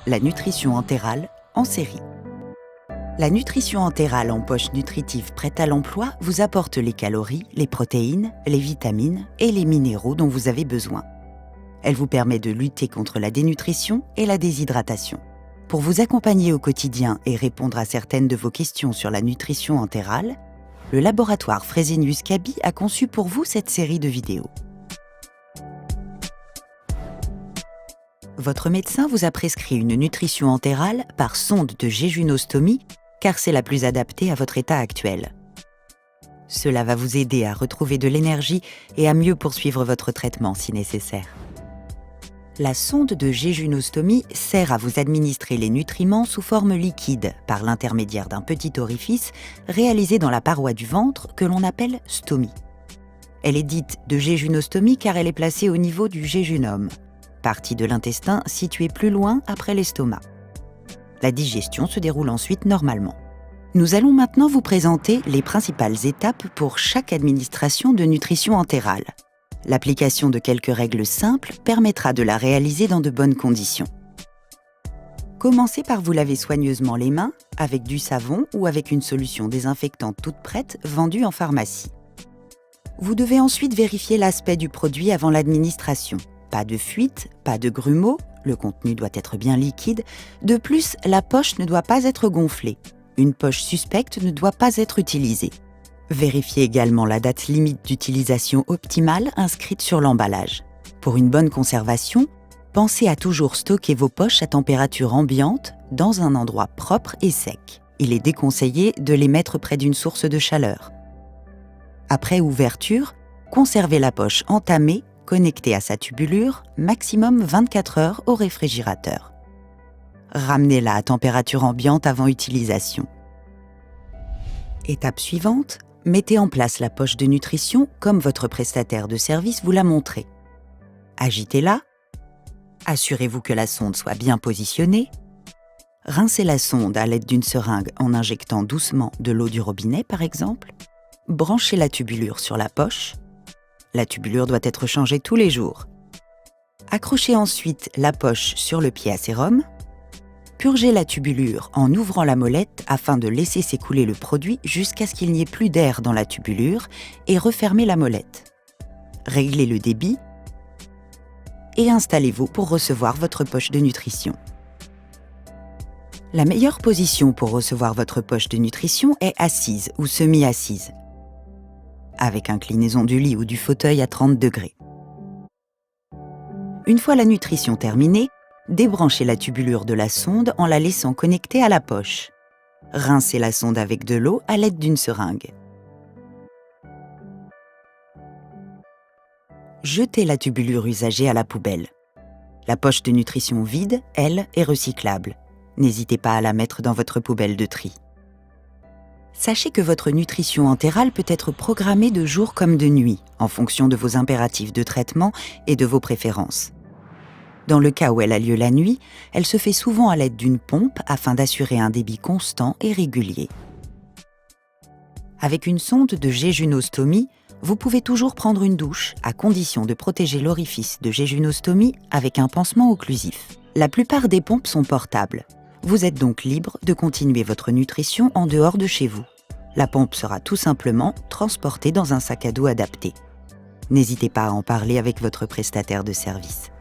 la nutrition entérale en série. La nutrition entérale en poche nutritive prête à l'emploi vous apporte les calories, les protéines, les vitamines et les minéraux dont vous avez besoin. Elle vous permet de lutter contre la dénutrition et la déshydratation. Pour vous accompagner au quotidien et répondre à certaines de vos questions sur la nutrition entérale, le laboratoire Fresenius Kabi a conçu pour vous cette série de vidéos. Votre médecin vous a prescrit une nutrition entérale par sonde de jéjunostomie car c'est la plus adaptée à votre état actuel. Cela va vous aider à retrouver de l'énergie et à mieux poursuivre votre traitement si nécessaire. La sonde de jéjunostomie sert à vous administrer les nutriments sous forme liquide par l'intermédiaire d'un petit orifice réalisé dans la paroi du ventre que l'on appelle stomie. Elle est dite de jéjunostomie car elle est placée au niveau du jéjunum, partie de l'intestin située plus loin après l'estomac. La digestion se déroule ensuite normalement. Nous allons maintenant vous présenter les principales étapes pour chaque administration de nutrition entérale. L'application de quelques règles simples permettra de la réaliser dans de bonnes conditions. Commencez par vous laver soigneusement les mains avec du savon ou avec une solution désinfectante toute prête vendue en pharmacie. Vous devez ensuite vérifier l'aspect du produit avant l'administration. Pas de fuite, pas de grumeaux, le contenu doit être bien liquide. De plus, la poche ne doit pas être gonflée. Une poche suspecte ne doit pas être utilisée. Vérifiez également la date limite d'utilisation optimale inscrite sur l'emballage. Pour une bonne conservation, pensez à toujours stocker vos poches à température ambiante dans un endroit propre et sec. Il est déconseillé de les mettre près d'une source de chaleur. Après ouverture, conservez la poche entamée, connectée à sa tubulure, maximum 24 heures au réfrigérateur. Ramenez-la à température ambiante avant utilisation. Étape suivante, mettez en place la poche de nutrition comme votre prestataire de service vous l'a montré. Agitez-la, assurez-vous que la sonde soit bien positionnée, rincez la sonde à l'aide d'une seringue en injectant doucement de l'eau du robinet par exemple, branchez la tubulure sur la poche. La tubulure doit être changée tous les jours. Accrochez ensuite la poche sur le pied à sérum. Purgez la tubulure en ouvrant la molette afin de laisser s'écouler le produit jusqu'à ce qu'il n'y ait plus d'air dans la tubulure et refermez la molette. Réglez le débit et installez-vous pour recevoir votre poche de nutrition. La meilleure position pour recevoir votre poche de nutrition est assise ou semi-assise, avec inclinaison du lit ou du fauteuil à 30 degrés. Une fois la nutrition terminée, débranchez la tubulure de la sonde en la laissant connectée à la poche. Rincez la sonde avec de l'eau à l'aide d'une seringue. Jetez la tubulure usagée à la poubelle. La poche de nutrition vide, elle, est recyclable. N'hésitez pas à la mettre dans votre poubelle de tri. Sachez que votre nutrition entérale peut être programmée de jour comme de nuit, en fonction de vos impératifs de traitement et de vos préférences. Dans le cas où elle a lieu la nuit, elle se fait souvent à l'aide d'une pompe afin d'assurer un débit constant et régulier. Avec une sonde de jéjunostomie, vous pouvez toujours prendre une douche, à condition de protéger l'orifice de jéjunostomie avec un pansement occlusif. La plupart des pompes sont portables. Vous êtes donc libre de continuer votre nutrition en dehors de chez vous. La pompe sera tout simplement transportée dans un sac à dos adapté. N'hésitez pas à en parler avec votre prestataire de service.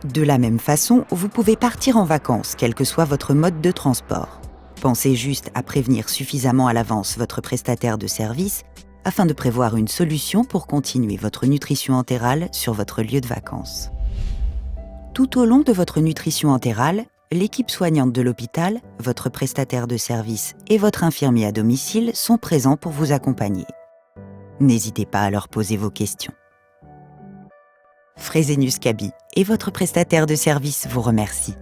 De la même façon, vous pouvez partir en vacances, quel que soit votre mode de transport. Pensez juste à prévenir suffisamment à l'avance votre prestataire de service afin de prévoir une solution pour continuer votre nutrition entérale sur votre lieu de vacances. Tout au long de votre nutrition entérale, l'équipe soignante de l'hôpital, votre prestataire de service et votre infirmier à domicile sont présents pour vous accompagner. N'hésitez pas à leur poser vos questions. Fresenius Kabi et votre prestataire de service vous remercient.